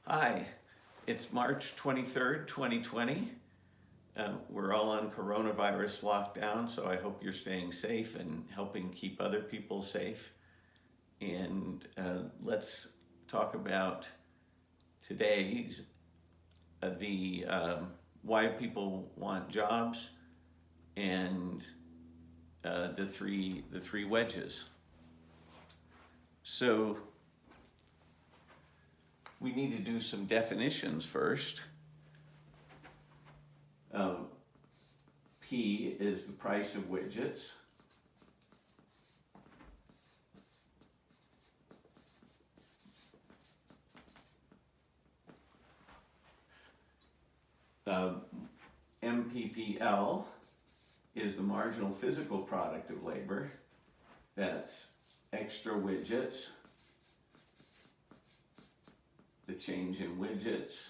Hi, it's March 23rd, 2020. We're all on coronavirus lockdown, so I hope you're staying safe and helping keep other people safe. And let's talk about today's the why people want jobs and the three wedges. So we need to do some definitions first. P is the price of widgets. MPPL is the marginal physical product of labor. That's extra widgets, the change in widgets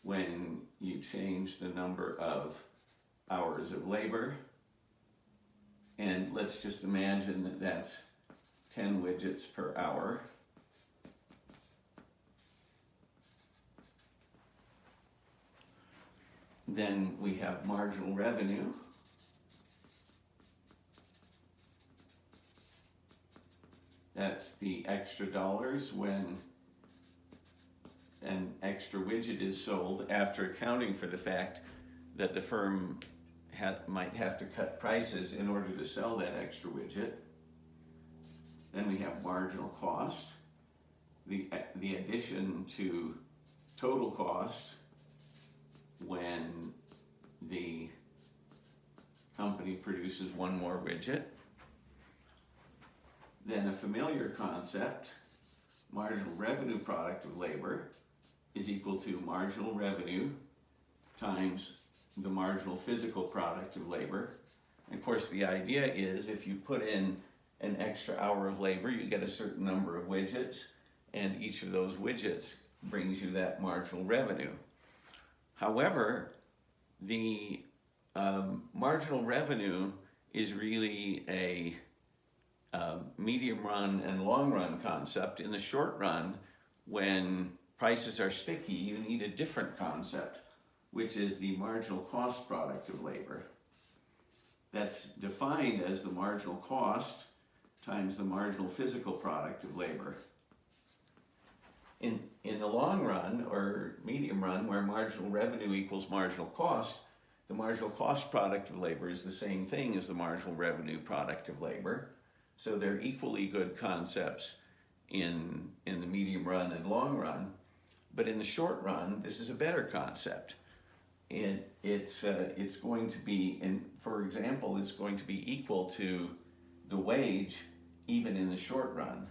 when you change the number of hours of labor. And let's just imagine that that's 10 widgets per hour. Then we have marginal revenue. That's the extra dollars when an extra widget is sold after accounting for the fact that the firm might have to cut prices in order to sell that extra widget. Then we have marginal cost, the addition to total cost when the company produces one more widget. Then a familiar concept, marginal revenue product of labor is equal to marginal revenue times the marginal physical product of labor. And of course, the idea is if you put in an extra hour of labor, you get a certain number of widgets, and each of those widgets brings you that marginal revenue. However, the marginal revenue is really a medium run and long run concept. In the short run, when prices are sticky, you need a different concept, which is the marginal cost product of labor. That's defined as the marginal cost times the marginal physical product of labor. In the long run or medium run, where marginal revenue equals marginal cost, the marginal cost product of labor is the same thing as the marginal revenue product of labor. So they're equally good concepts in the medium run and long run. But in the short run, this is a better concept. And it's going to be, for example, it's going to be equal to the wage even in the short run.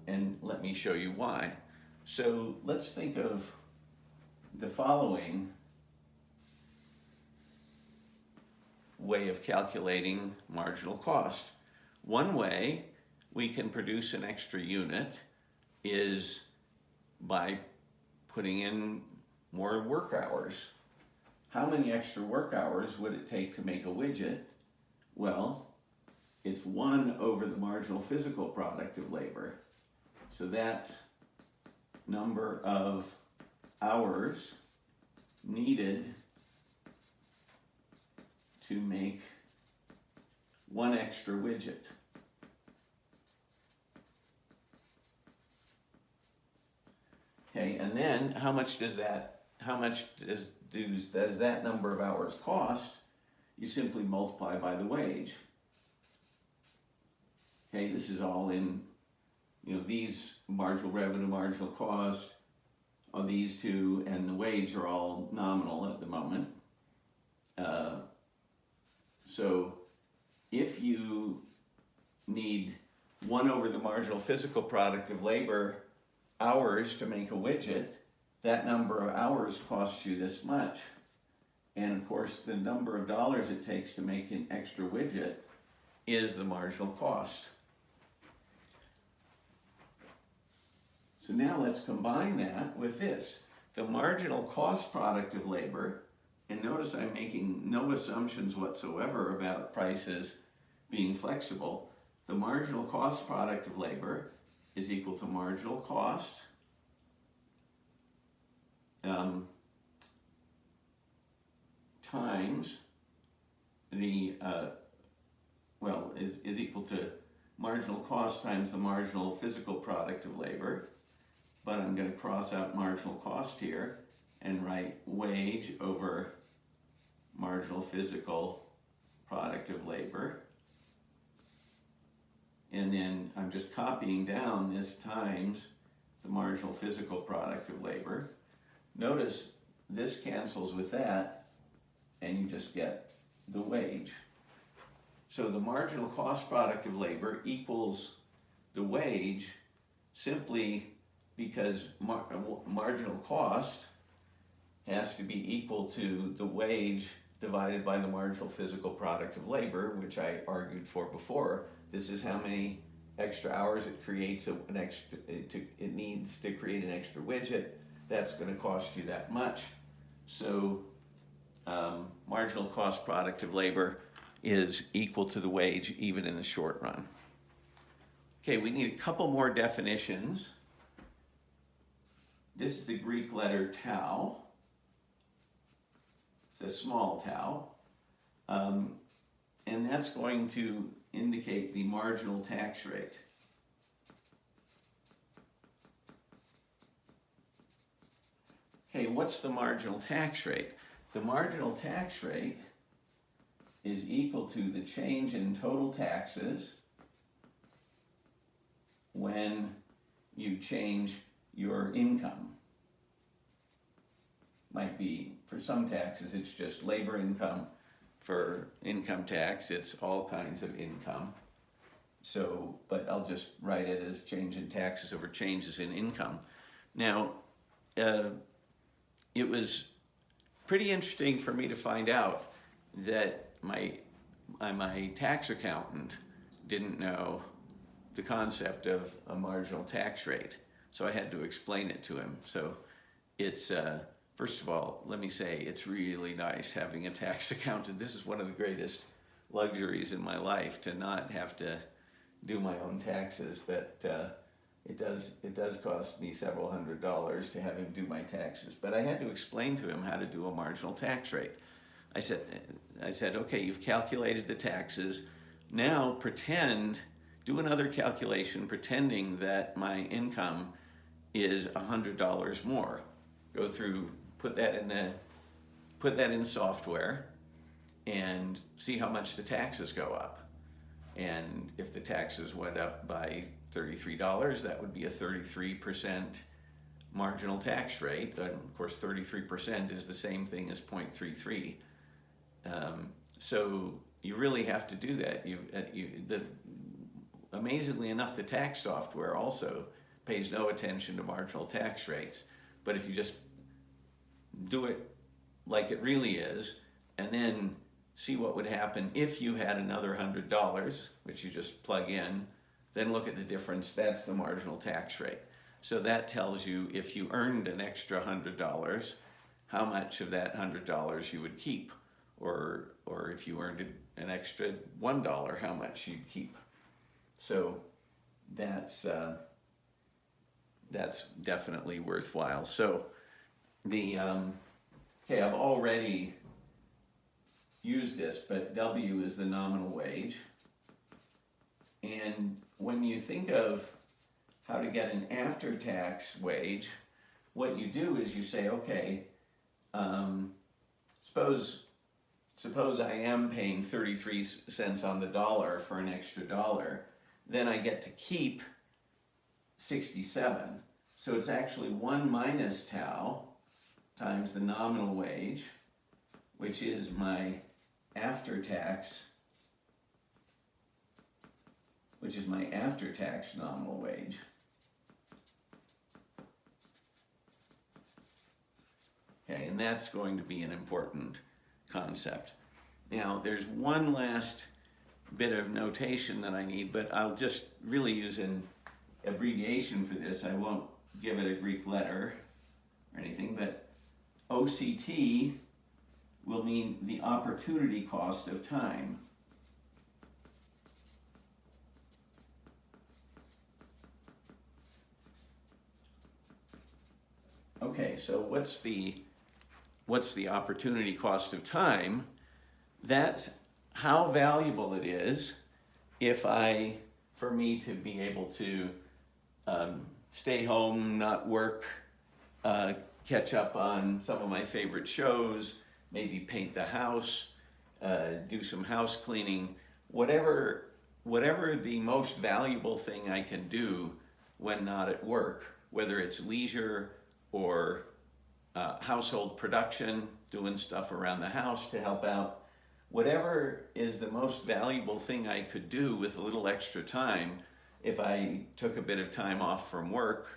And let me show you why. So let's think of the following way of calculating marginal cost. One way we can produce an extra unit is by putting in more work hours. How many extra work hours would it take to make a widget? Well, it's 1 over the marginal physical product of labor. So that's number of hours needed to make one extra widget. Okay, and then how much does that number of hours cost? You simply multiply by the wage. Okay, this is all in, these marginal revenue, marginal cost, these two, and the wage are all nominal at the moment. So if you need 1 over the marginal physical product of labor hours to make a widget, that number of hours costs you this much. And of course, the number of dollars it takes to make an extra widget is the marginal cost. So now let's combine that with this. The marginal cost product of labor, and notice I'm making no assumptions whatsoever about prices being flexible. The marginal cost product of labor is equal to marginal cost times the, is equal to marginal cost times the marginal physical product of labor. But I'm going to cross out marginal cost here and write wage over marginal physical product of labor. And then I'm just copying down this times the marginal physical product of labor. Notice this cancels with that, and you just get the wage. So the marginal cost product of labor equals the wage simply because marginal cost has to be equal to the wage divided by the marginal physical product of labor, which I argued for before. This is how many extra hours it creates it needs to create an extra widget. That's going to cost you that much. So marginal cost product of labor is equal to the wage even in the short run. Okay, we need a couple more definitions. This is the Greek letter tau. It's a small tau. And that's going to indicate the marginal tax rate. Okay, what's the marginal tax rate? The marginal tax rate is equal to the change in total taxes when you change your income. Might be, for some taxes, it's just labor income. For income tax, it's all kinds of income. So, but I'll just write it as change in taxes over changes in income. Now, it was pretty interesting for me to find out that my tax accountant didn't know the concept of a marginal tax rate. So I had to explain it to him. So it's, first of all, let me say it's really nice having a tax accountant. This is one of the greatest luxuries in my life, to not have to do my own taxes, but it does cost me several $100s to have him do my taxes. But I had to explain to him how to do a marginal tax rate. I said, okay, you've calculated the taxes. Now do another calculation pretending that my income is $100 more. Go through, put that in software and see how much the taxes go up. And if the taxes went up by $33, that would be a 33% marginal tax rate. And of course, 33% is the same thing as 0.33. So you really have to do that. Amazingly enough, the tax software also pays no attention to marginal tax rates. But if you just do it like it really is, and then see what would happen if you had another $100, which you just plug in, then look at the difference. That's the marginal tax rate. So that tells you if you earned an extra $100, how much of that $100 you would keep, or if you earned an extra $1, how much you'd keep. So that's definitely worthwhile. So okay, I've already used this, but W is the nominal wage. And when you think of how to get an after-tax wage, what you do is you say, okay, suppose I am paying 33 cents on the dollar for an extra $1, then I get to keep 67. So it's actually 1 minus tau times the nominal wage, which is my after-tax nominal wage. Okay, and that's going to be an important concept. Now, there's one last bit of notation that I need, but I'll just really use an abbreviation for this. I won't give it a Greek letter or anything, but OCT will mean the opportunity cost of time. Okay, so what's the opportunity cost of time? That's how valuable it is for me to be able to stay home, not work, catch up on some of my favorite shows, maybe paint the house, do some house cleaning, whatever the most valuable thing I can do when not at work, whether it's leisure or household production, doing stuff around the house to help out. Whatever is the most valuable thing I could do with a little extra time, if I took a bit of time off from work,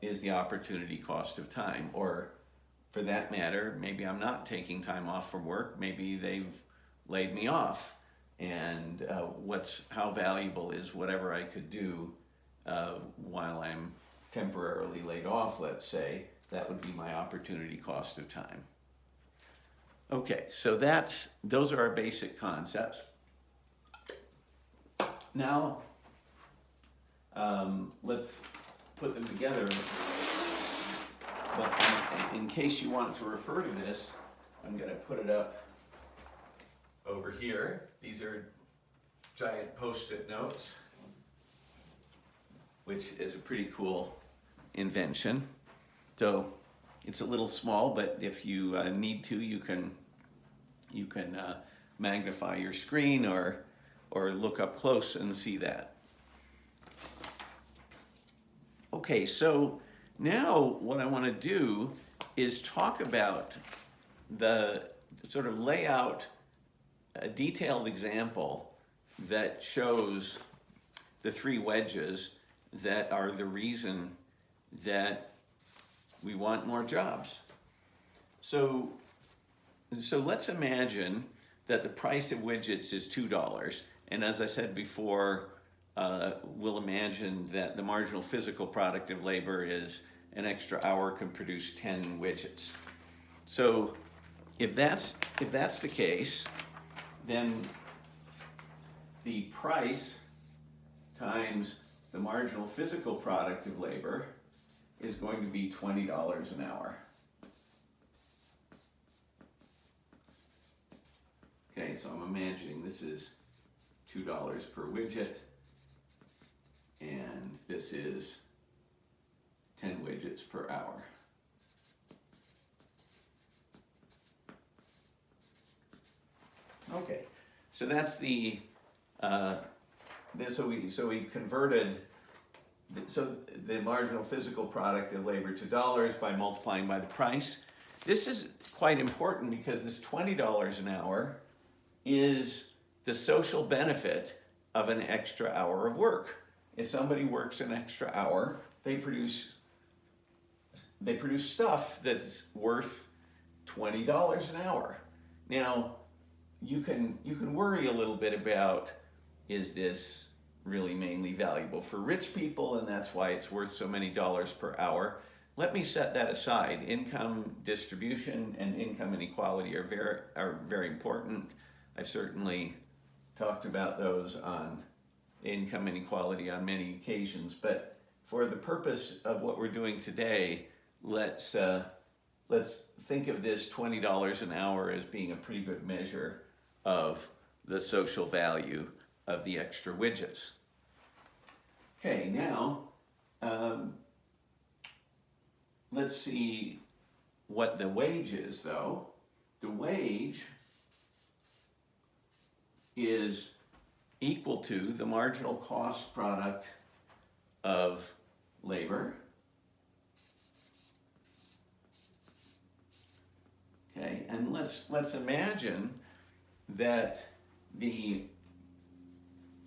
is the opportunity cost of time. Or for that matter, maybe I'm not taking time off from work, maybe they've laid me off. And how valuable is whatever I could do while I'm temporarily laid off, let's say. That would be my opportunity cost of time. Okay, so those are our basic concepts. Now, let's put them together. But in case you want to refer to this, I'm going to put it up over here. These are giant Post-it notes, which is a pretty cool invention. So it's a little small, but if you need to, you can magnify your screen or look up close and see that. Okay, so now what I want to do is talk about lay out a detailed example that shows the three wedges that are the reason that we want more jobs. So let's imagine that the price of widgets is $2. And as I said before, we'll imagine that the marginal physical product of labor is an extra hour can produce 10 widgets. So if that's the case, then the price times the marginal physical product of labor is going to be $20 an hour. Okay, so I'm imagining this is $2 per widget, and this is 10 widgets per hour. Okay, so that's so we've converted. So the marginal physical product of labor to dollars by multiplying by the price. This is quite important because this $20 an hour is the social benefit of an extra hour of work. If somebody works an extra hour, they produce stuff that's worth $20 an hour. Now, you can worry a little bit about, is this really mainly valuable for rich people, and that's why it's worth so many dollars per hour. Let me set that aside. Income distribution and income inequality are very important. I've certainly talked about those on income inequality on many occasions, but for the purpose of what we're doing today, let's think of this $20 an hour as being a pretty good measure of the social value of the extra widgets. Okay, now let's see what the wage is, though. The wage is equal to the marginal cost product of labor. Okay, and let's imagine that the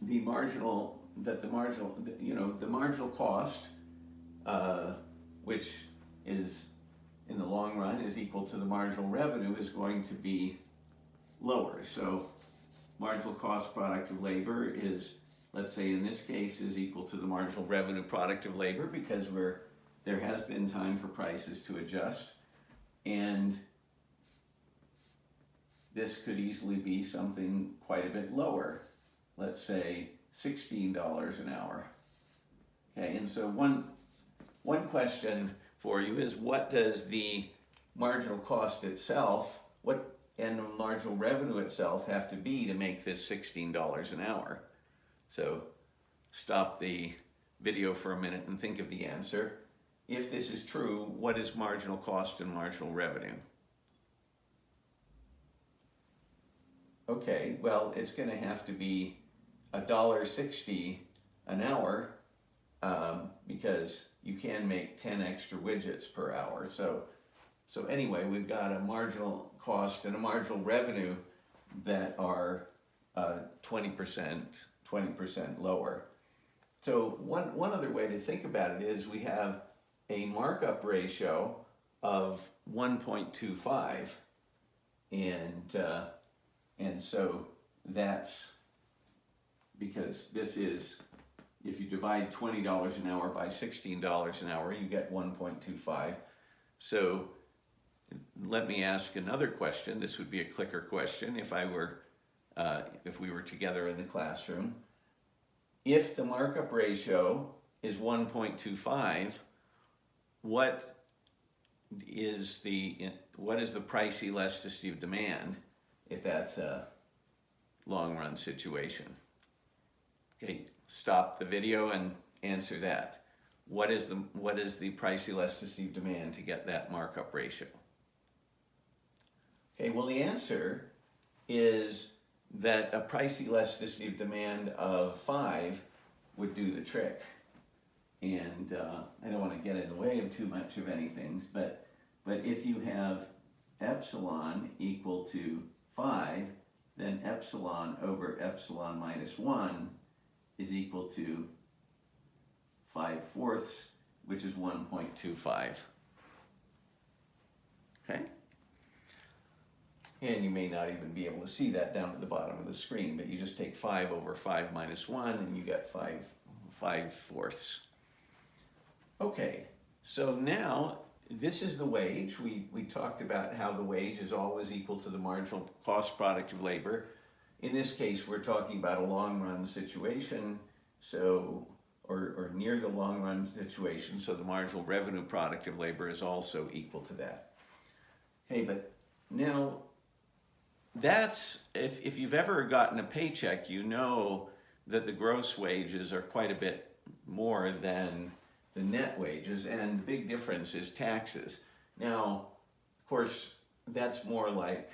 marginal cost, which is in the long run is equal to the marginal revenue, is going to be lower. So marginal cost product of labor is, let's say in this case, is equal to the marginal revenue product of labor, because there has been time for prices to adjust, and this could easily be something quite a bit lower. Let's say $16 an hour. Okay, and so one question for you is what does the marginal cost itself, and the marginal revenue itself have to be to make this $16 an hour? So stop the video for a minute and think of the answer. If this is true, what is marginal cost and marginal revenue? Okay, well, it's going to have to be $1.60 an hour because you can make 10 extra widgets per hour. So anyway, we've got a marginal cost and a marginal revenue that are 20% lower. So one other way to think about it is we have a markup ratio of 1.25, and so that's because this is, if you divide $20 an hour by $16 an hour, you get 1.25. So let me ask another question. This would be a clicker question if we were together in the classroom. If the markup ratio is 1.25, what is the price elasticity of demand if that's a long run situation? Okay, stop the video and answer that. What is the price elasticity of demand to get that markup ratio? Okay, well, the answer is that a price elasticity of demand of 5 would do the trick. And I don't want to get in the way of too much of anything, but if you have epsilon equal to 5, then epsilon over epsilon minus 1 is equal to 5/4, which is 1.25. Okay? And you may not even be able to see that down at the bottom of the screen, but you just take 5 over 5 minus 1 and you get 5/4. Okay, so now this is the wage. We talked about how the wage is always equal to the marginal cost product of labor. In this case, we're talking about a long run situation, so or near the long run situation, so the marginal revenue product of labor is also equal to that. Okay, but now that's, if you've ever gotten a paycheck, you know that the gross wages are quite a bit more than the net wages, and the big difference is taxes. Now, of course, that's more like,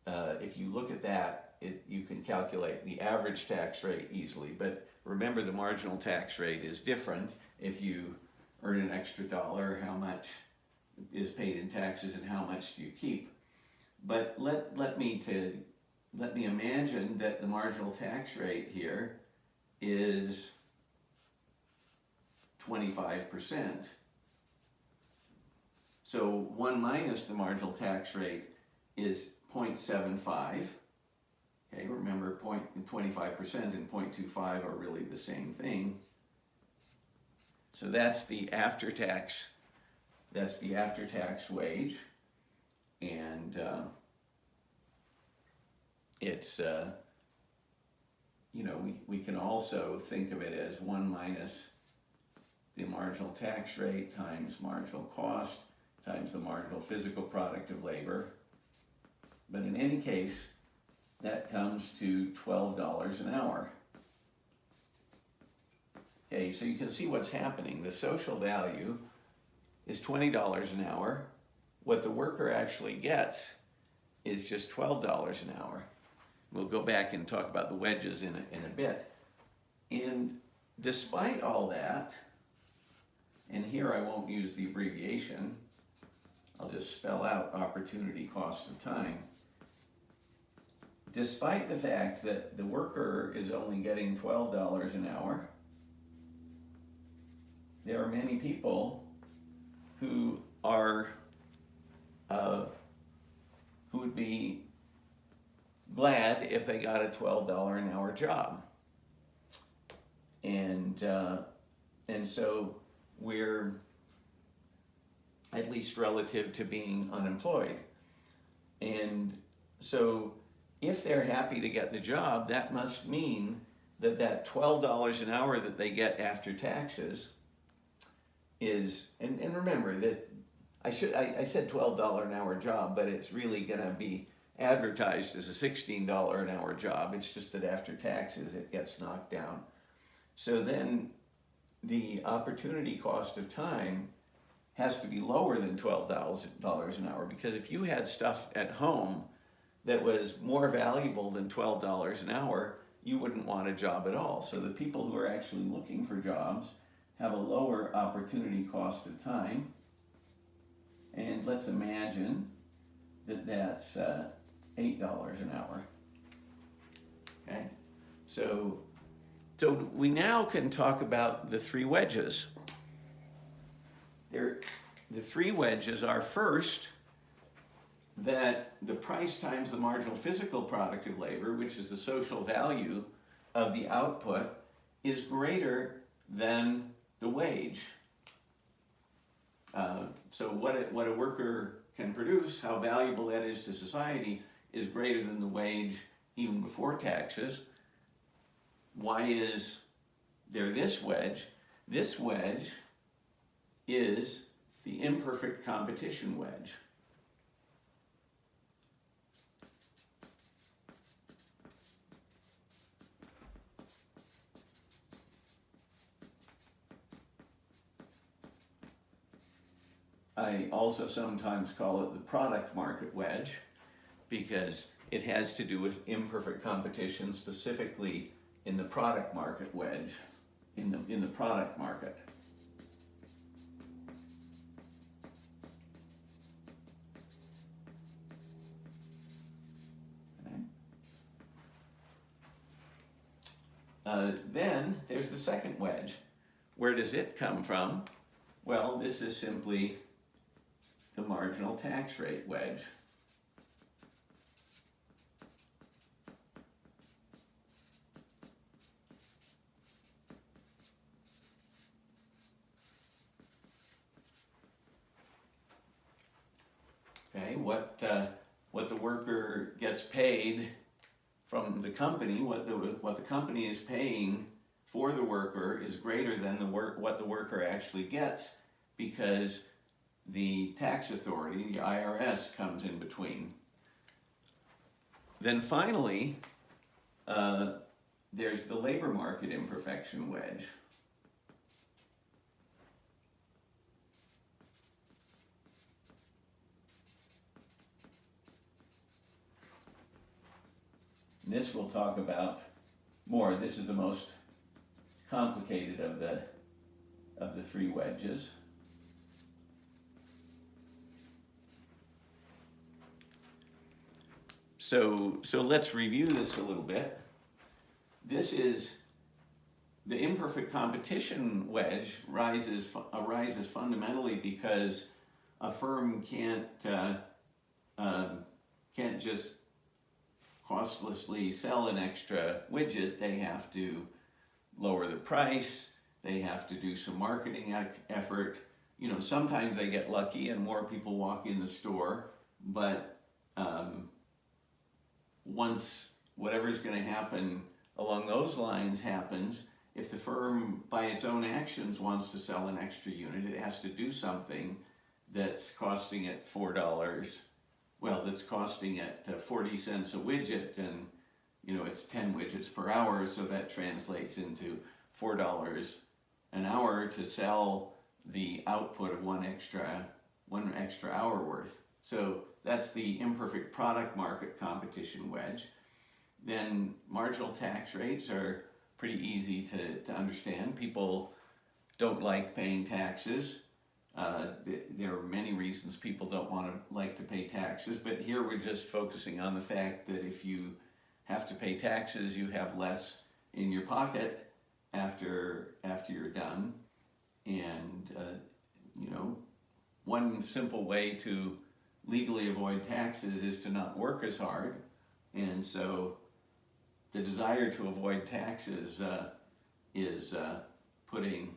if you look at that, you can calculate the average tax rate easily, but remember the marginal tax rate is different. If you earn an extra $1, how much is paid in taxes and how much do you keep? But let me imagine that the marginal tax rate here is 25%. So 1 minus the marginal tax rate is 0.75. Okay, remember 25% and 0.25 are really the same thing. So that's the after-tax wage, and it's we can also think of it as 1 minus the marginal tax rate times marginal cost times the marginal physical product of labor. But in any case, that comes to $12 an hour. Okay, so you can see what's happening. The social value is $20 an hour. What the worker actually gets is just $12 an hour. We'll go back and talk about the wedges in a bit. And despite all that, and here I won't use the abbreviation, I'll just spell out opportunity cost of time. Despite the fact that the worker is only getting $12 an hour, there are many people who would be glad if they got a $12 an hour job, and so we're, at least relative to being unemployed, and so if they're happy to get the job, that must mean that $12 an hour that they get after taxes is, and remember that I said $12 an hour job, but it's really going to be advertised as a $16 an hour job. It's just that after taxes it gets knocked down. So then the opportunity cost of time has to be lower than $12 an hour, because if you had stuff at home that was more valuable than $12 an hour, you wouldn't want a job at all. So the people who are actually looking for jobs have a lower opportunity cost of time. And let's imagine that that's $8 an hour. Okay, so we now can talk about the three wedges. The three wedges are, first, that the price times the marginal physical product of labor, which is the social value of the output, is greater than the wage. So what a worker can produce, how valuable that is to society, is greater than the wage even before taxes. Why is there this wedge? This wedge is the imperfect competition wedge. I also sometimes call it the product market wedge, because it has to do with imperfect competition, specifically in the product market wedge, in the product market. Okay. Then there's the second wedge. Where does it come from? Well, this is simply the marginal tax rate wedge. Okay, what the worker gets paid from the company, what the company is paying for the worker, is greater than what the worker actually gets, because the tax authority, the IRS, comes in between. Then finally, there's the labor market imperfection wedge. And this we'll talk about more. This is the most complicated of the three wedges. So let's review this a little bit. This is the imperfect competition wedge arises fundamentally because a firm can't just costlessly sell an extra widget. They have to lower the price. They have to do some marketing effort. You know, sometimes they get lucky and more people walk in the store, but once whatever's going to happen along those lines happens, if the firm by its own actions wants to sell an extra unit, it has to do something that's costing it $4. Well, that's costing it 40 cents a widget, and you know, it's 10 widgets per hour, so that translates into $4 an hour to sell the output of one extra hour worth. So that's the imperfect product market competition wedge. Then marginal tax rates are pretty easy to understand. People don't like paying taxes. There are many reasons people don't like to pay taxes, but here we're just focusing on the fact that if you have to pay taxes, you have less in your pocket after you're done. And you know, one simple way to legally avoid taxes is to not work as hard. And so the desire to avoid taxes is putting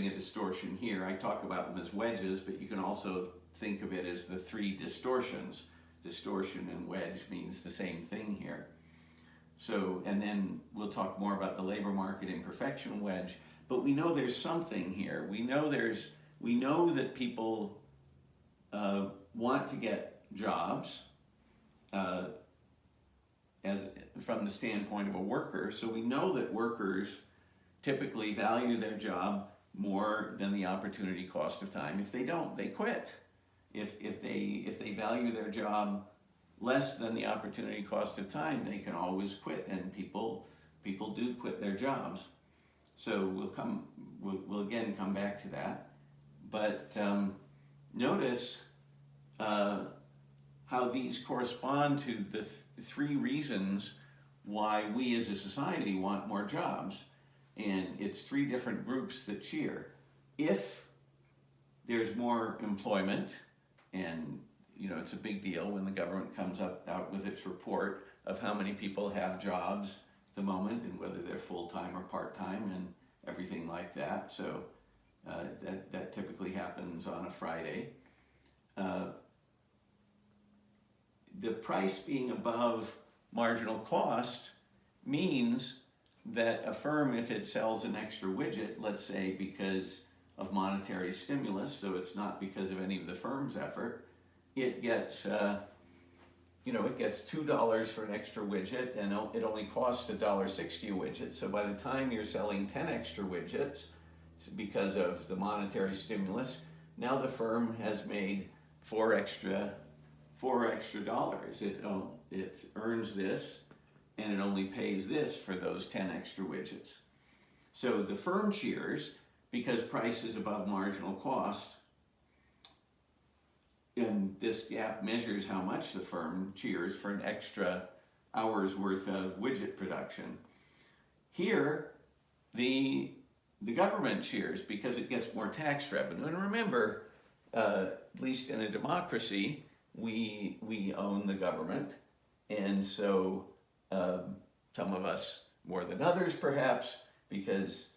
a distortion here. I talk about them as wedges, but you can also think of it as the three distortions. Distortion and wedge means the same thing here. So, and then we'll talk more about the labor market imperfection wedge, but we know there's something here. We know that people want to get jobs as from the standpoint of a worker. So we know that workers typically value their job more than the opportunity cost of time. If they don't, they quit. If they value their job less than the opportunity cost of time, they can always quit, and people do quit their jobs. So we'll again come back to that. But notice how these correspond to the three reasons why we as a society want more jobs. And it's three different groups that cheer. If there's more employment, and it's a big deal when the government comes out with its report of how many people have jobs at the moment and whether they're full-time or part-time and everything like that. So that typically happens on a Friday. The price being above marginal cost means that a firm, if it sells an extra widget, let's say because of monetary stimulus, so it's not because of any of the firm's effort, it gets it gets $2 for an extra widget, and it only costs $1.60 a widget. So by the time you're selling 10 extra widgets, because of the monetary stimulus, now the firm has made four extra dollars. It earns this, and it only pays this for those 10 extra widgets. So the firm cheers because price is above marginal cost, and this gap measures how much the firm cheers for an extra hour's worth of widget production. Here, the government cheers because it gets more tax revenue. And remember, at least in a democracy, we own the government, and so some of us more than others perhaps, because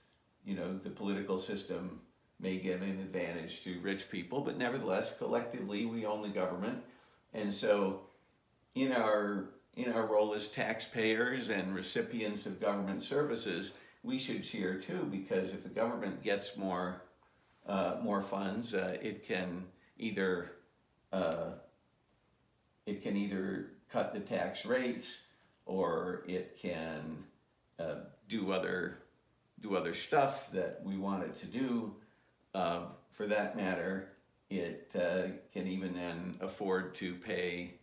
the political system may give an advantage to rich people, but nevertheless, collectively, we own the government. And so in our role as taxpayers and recipients of government services, we should cheer too, because if the government gets more funds, it can either cut the tax rates, or it can do other stuff that we want it to do. For that matter, it can even then afford to pay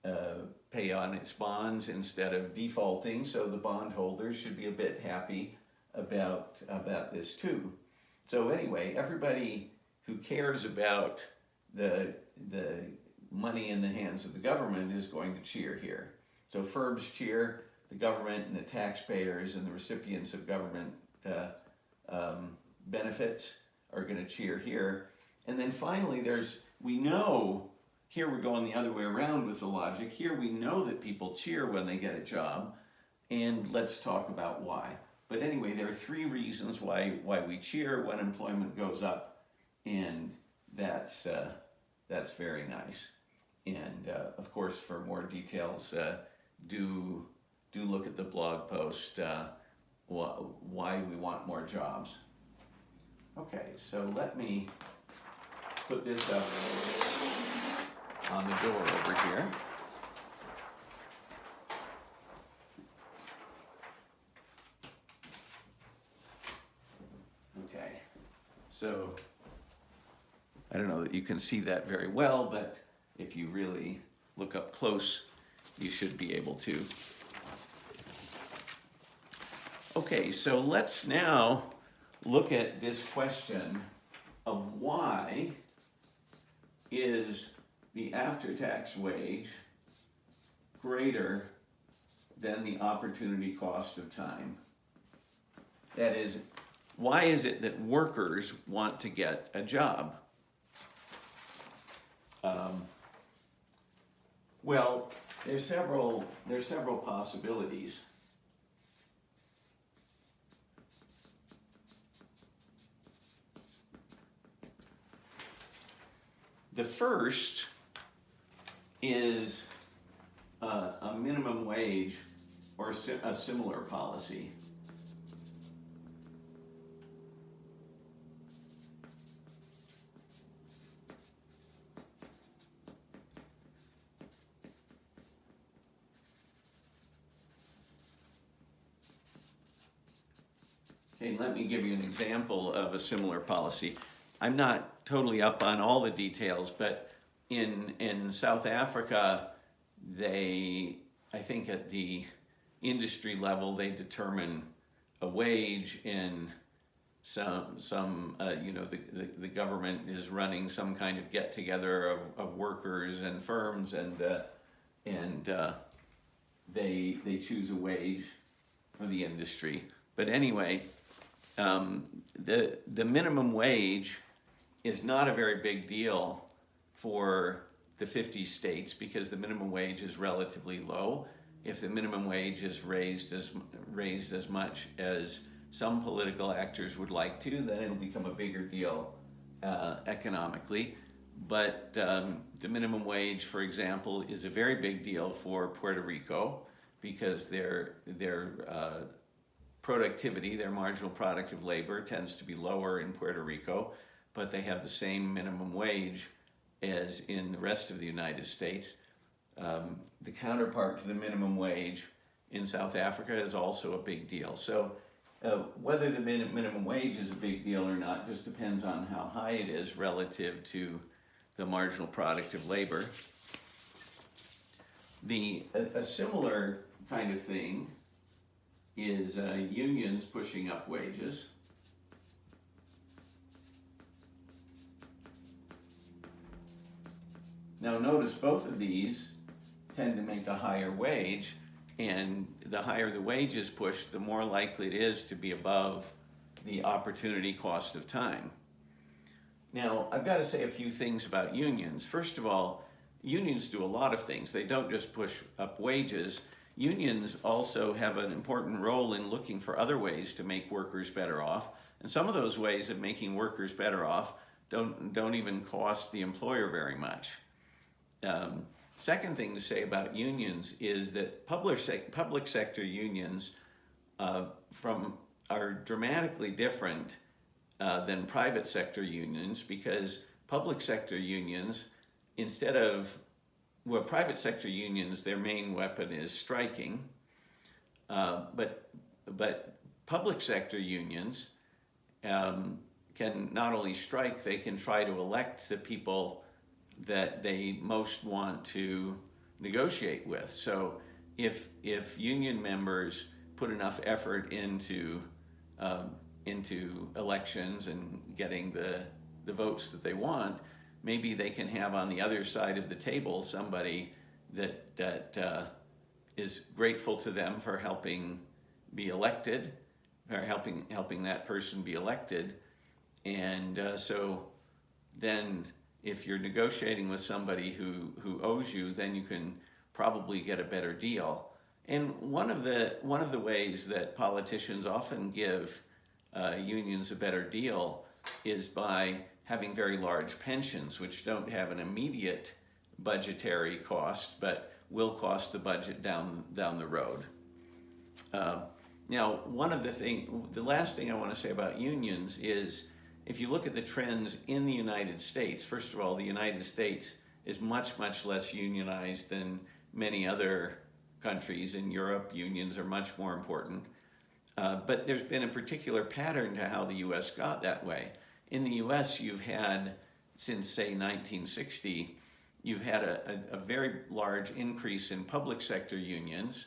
on its bonds instead of defaulting. So the bondholders should be a bit happy about this too. So anyway, everybody who cares about the money in the hands of the government is going to cheer here. So firms cheer, the government and the taxpayers and the recipients of government benefits are going to cheer here. And then finally, we know, here we're going the other way around with the logic. Here we know that people cheer when they get a job, and let's talk about why. But anyway, there are three reasons why we cheer when employment goes up, and that's very nice. And of course, for more details, do look at the blog post, why we want more jobs. Okay, so let me put this up on the door over here. Okay, so I don't know that you can see that very well, but if you really look up close, you should be able to. Okay, so let's now look at this question of why is the after-tax wage greater than the opportunity cost of time? That is, why is it that workers want to get a job? Well, there's several possibilities. The first is a minimum wage or a similar policy. Okay, let me give you an example of a similar policy. I'm not totally up on all the details, but in South Africa, I think at the industry level, they determine a wage in the government is running some kind of get together of workers and firms, and they choose a wage for the industry. But anyway, the minimum wage is not a very big deal for the 50 states because the minimum wage is relatively low. If the minimum wage is raised as much as some political actors would like to, then it'll become a bigger deal economically. But the minimum wage, for example, is a very big deal for Puerto Rico because their productivity, their marginal product of labor, tends to be lower in Puerto Rico, but they have the same minimum wage as in the rest of the United States. The counterpart to the minimum wage in South Africa is also a big deal. So whether the minimum wage is a big deal or not just depends on how high it is relative to the marginal product of labor. A similar kind of thing is unions pushing up wages. Now notice both of these tend to make a higher wage, and the higher the wage is pushed, the more likely it is to be above the opportunity cost of time. Now, I've got to say a few things about unions. First of all, unions do a lot of things. They don't just push up wages. Unions also have an important role in looking for other ways to make workers better off. And some of those ways of making workers better off don't even cost the employer very much. Second thing to say about unions is that public sector unions are dramatically different than private sector unions, because public sector unions, private sector unions, their main weapon is striking, but public sector unions can not only strike, they can try to elect the people that they most want to negotiate with. So if union members put enough effort into elections and getting the votes that they want, maybe they can have on the other side of the table somebody that is grateful to them for helping be elected, or helping that person be elected. And so then if you're negotiating with somebody who owes you, then you can probably get a better deal. And one of the ways that politicians often give unions a better deal is by having very large pensions, which don't have an immediate budgetary cost, but will cost the budget down the road. Now, the last thing I want to say about unions is, if you look at the trends in the United States, first of all, the United States is much, much less unionized than many other countries. In Europe, unions are much more important. But there's been a particular pattern to how the U.S. got that way. In the U.S., you've had, since, say, 1960, you've had a very large increase in public sector unions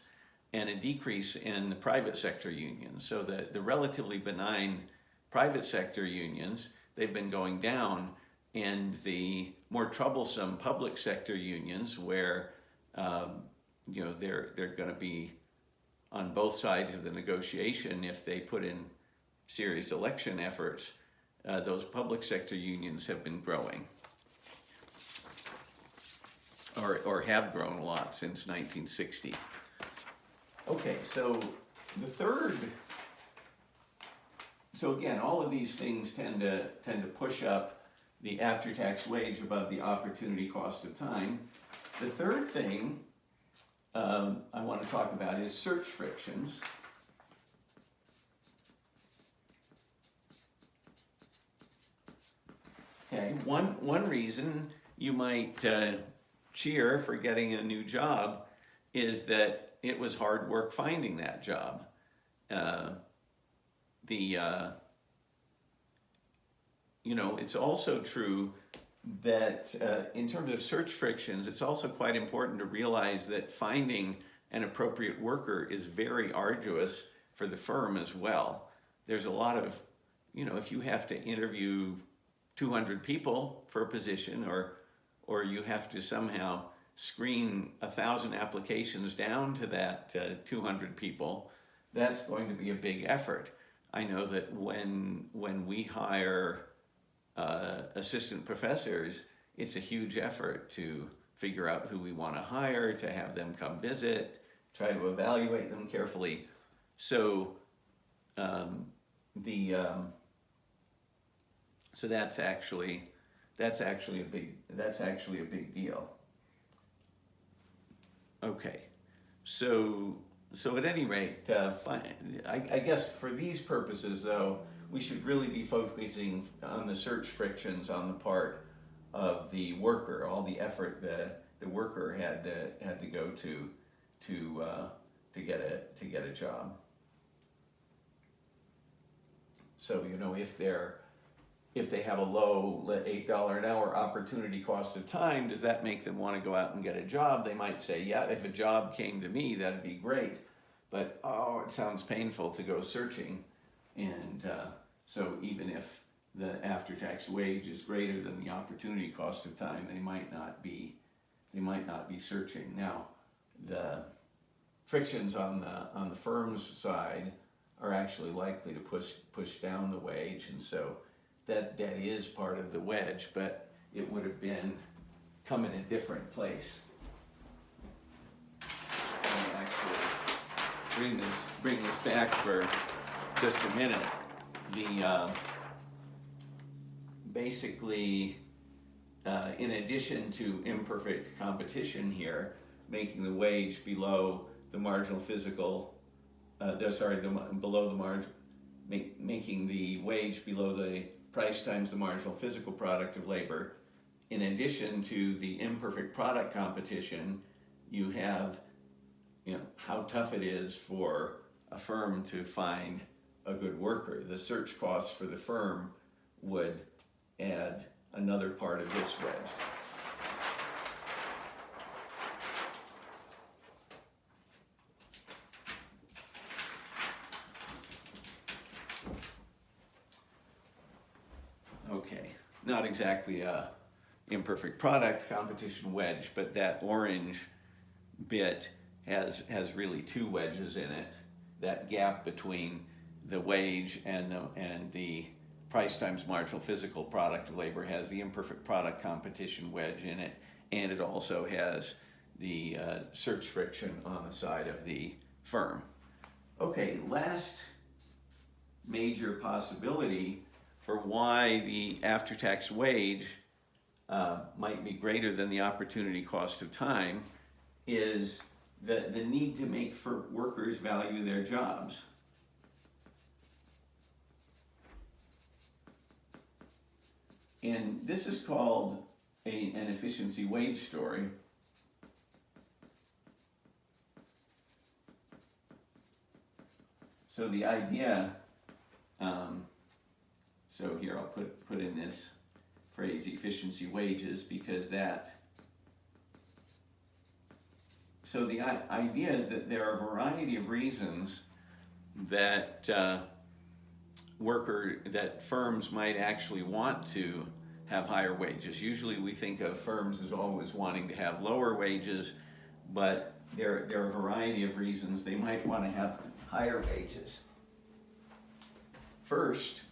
and a decrease in the private sector unions. So the relatively benign private sector unions, they've been going down, and the more troublesome public sector unions, where they're going to be on both sides of the negotiation if they put in serious election efforts, those public sector unions have been growing, or have grown a lot since 1960. Okay, so so again, all of these things tend to push up the after-tax wage above the opportunity cost of time. The third thing I want to talk about is search frictions. Okay, one reason you might cheer for getting a new job is that it was hard work finding that job. the it's also true that in terms of search frictions, it's also quite important to realize that finding an appropriate worker is very arduous for the firm as well. There's a lot of, if you have to interview 200 people for a position, or you have to somehow screen 1,000 applications down to that 200 people, that's going to be a big effort. I know that when we hire assistant professors, it's a huge effort to figure out who we want to hire, to have them come visit, try to evaluate them carefully. So so that's actually a big deal. Okay, so at any rate, I guess for these purposes, though, we should really be focusing on the search frictions on the part of the worker, all the effort that the worker had to go to get a job. So if they have a low $8 an hour opportunity cost of time, does that make them want to go out and get a job? They might say, yeah, if a job came to me, that'd be great. But, it sounds painful to go searching. And so even if the after-tax wage is greater than the opportunity cost of time, they might not be searching. Now, the frictions on the firm's side are actually likely to push down the wage, and so that is part of the wedge, but it would have come in a different place. Let me actually bring this back for just a minute. Basically, in addition to imperfect competition here, making the wage below the marginal physical, below the margin, making the wage below the price times the marginal physical product of labor. In addition to the imperfect product competition, you have, how tough it is for a firm to find a good worker. The search costs for the firm would add another part of this wedge. Okay, not exactly a imperfect product competition wedge, but that orange bit has really two wedges in it. That gap between the wage and the price times marginal physical product of labor has the imperfect product competition wedge in it, and it also has the search friction on the side of the firm. Okay, last major possibility for why the after-tax wage might be greater than the opportunity cost of time is the need to make workers value their jobs. And this is called an efficiency wage story. So the idea, so here I'll put in this phrase efficiency wages, because so the idea is that there are a variety of reasons that firms might actually want to have higher wages. Usually we think of firms as always wanting to have lower wages, but there are a variety of reasons they might want to have higher wages. First,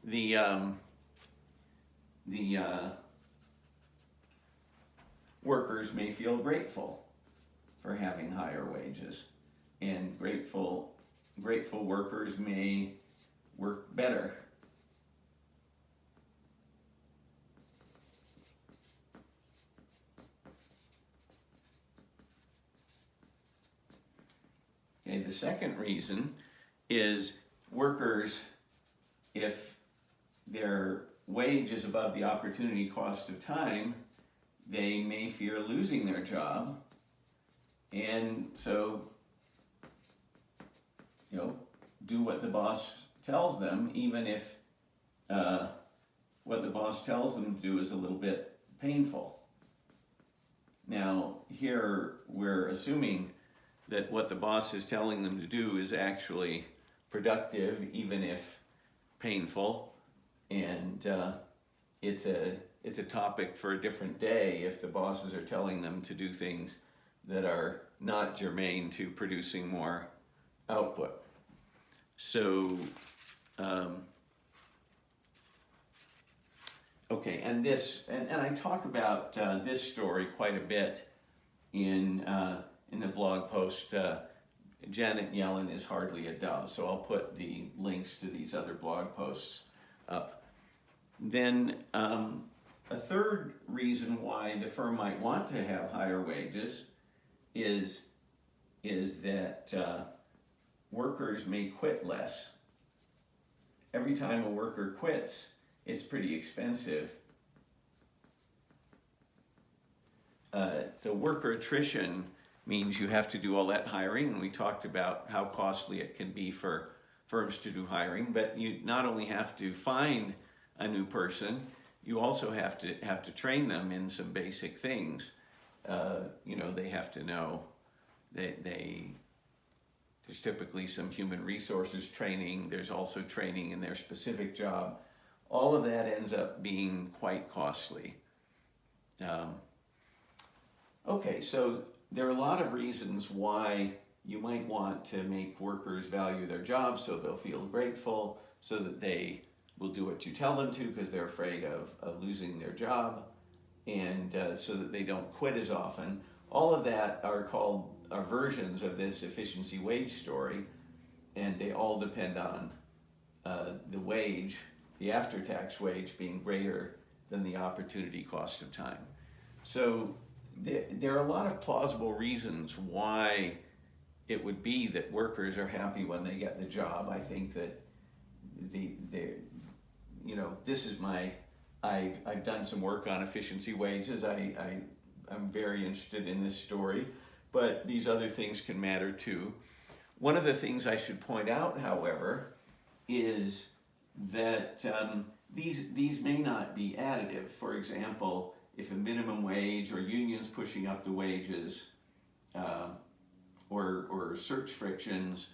the workers may feel grateful for having higher wages, and grateful workers may work better. Okay, the second reason is workers, if their wage is above the opportunity cost of time, they may fear losing their job, and so do what the boss tells them, even if what the boss tells them to do is a little bit painful. Now, here we're assuming that what the boss is telling them to do is actually productive, even if painful, and it's a topic for a different day if the bosses are telling them to do things that are not germane to producing more output. So, okay, and I talk about this story quite a bit in the blog post. Janet Yellen is hardly a dove, so I'll put the links to these other blog posts up. Then a third reason why the firm might want to have higher wages is that workers may quit less. Every time a worker quits, it's pretty expensive. So worker attrition means you have to do all that hiring, and we talked about how costly it can be for firms to do hiring, but you not only have to find a new person, you also have to train them in some basic things. They have to know there's typically some human resources training. There's also training in their specific job. All of that ends up being quite costly. Okay, so there are a lot of reasons why you might want to make workers value their jobs so they'll feel grateful, so that they will do what you tell them to because they're afraid of losing their job, and so that they don't quit as often. All of that are versions of this efficiency wage story, and they all depend on the wage, the after-tax wage, being greater than the opportunity cost of time. So there are a lot of plausible reasons why it would be that workers are happy when they get the job. I think that this is I've done some work on efficiency wages. I'm very interested in this story, but these other things can matter too. One of the things I should point out, however, is that these may not be additive. For example, if a minimum wage or unions pushing up the wages or search frictions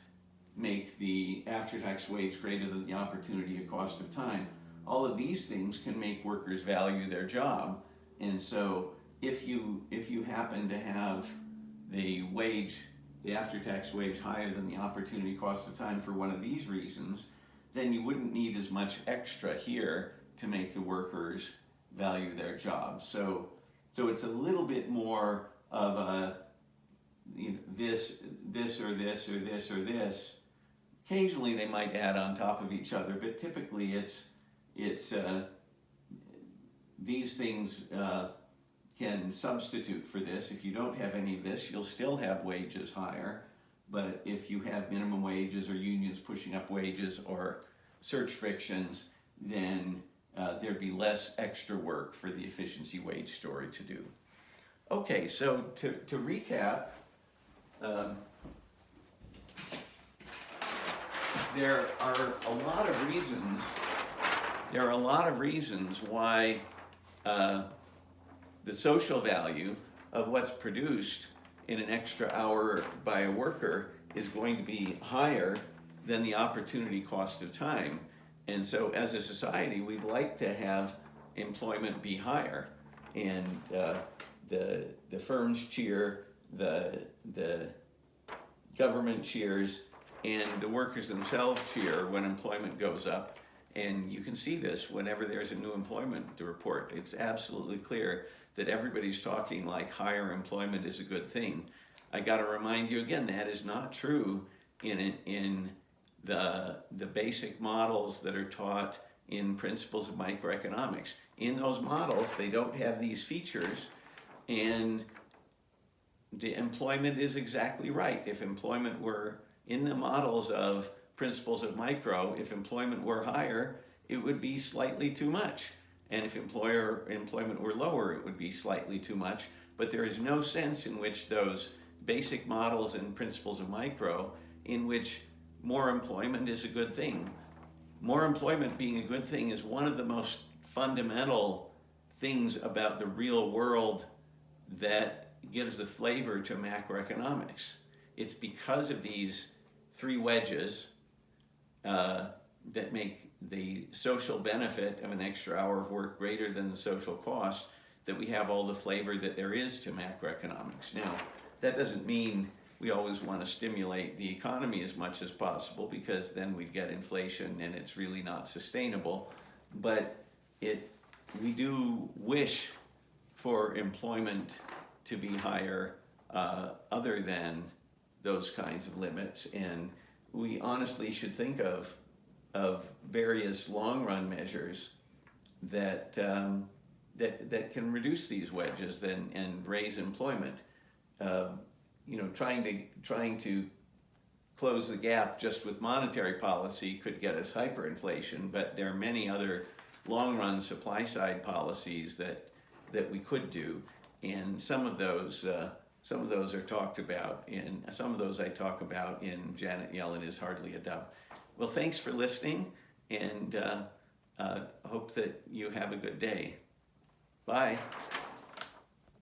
make the after-tax wage greater than the opportunity or cost of time, all of these things can make workers value their job. And so if you happen to have the after-tax wage higher than the opportunity cost of time for one of these reasons, then you wouldn't need as much extra here to make the workers value their job. So it's a little bit more of a this or this or this or this. Occasionally they might add on top of each other, but typically it's these things can substitute for this. If you don't have any of this, you'll still have wages higher. But if you have minimum wages or unions pushing up wages or search frictions, then there'd be less extra work for the efficiency wage story to do. Okay, so to recap, there are a lot of reasons why the social value of what's produced in an extra hour by a worker is going to be higher than the opportunity cost of time. And so as a society, we'd like to have employment be higher. And the firms cheer, the government cheers, and the workers themselves cheer when employment goes up. And you can see this whenever there's a new employment report. It's absolutely clear that everybody's talking like higher employment is a good thing. I got to remind you again, that is not true in the basic models that are taught in principles of microeconomics. In those models, they don't have these features, and the employment is exactly right. If employment were in the models of principles of micro, if employment were higher, it would be slightly too much. And if employment were lower, it would be slightly too much. But there is no sense in which those basic models and principles of micro, in which more employment is a good thing. more employment being a good thing is one of the most fundamental things about the real world that gives the flavor to macroeconomics. It's because of these three wedges that make the social benefit of an extra hour of work greater than the social cost that we have all the flavor that there is to macroeconomics. Now, that doesn't mean we always want to stimulate the economy as much as possible, because then we'd get inflation and it's really not sustainable. But we do wish for employment to be higher other than those kinds of limits, and we honestly should think of various long-run measures that that can reduce these wedges and raise employment. Trying to close the gap just with monetary policy could get us hyperinflation, but there are many other long-run supply-side policies that we could do, and some of those are talked about in some of those I talk about in Janet Yellen Is Hardly a Dove. Well, thanks for listening, and hope that you have a good day. Bye.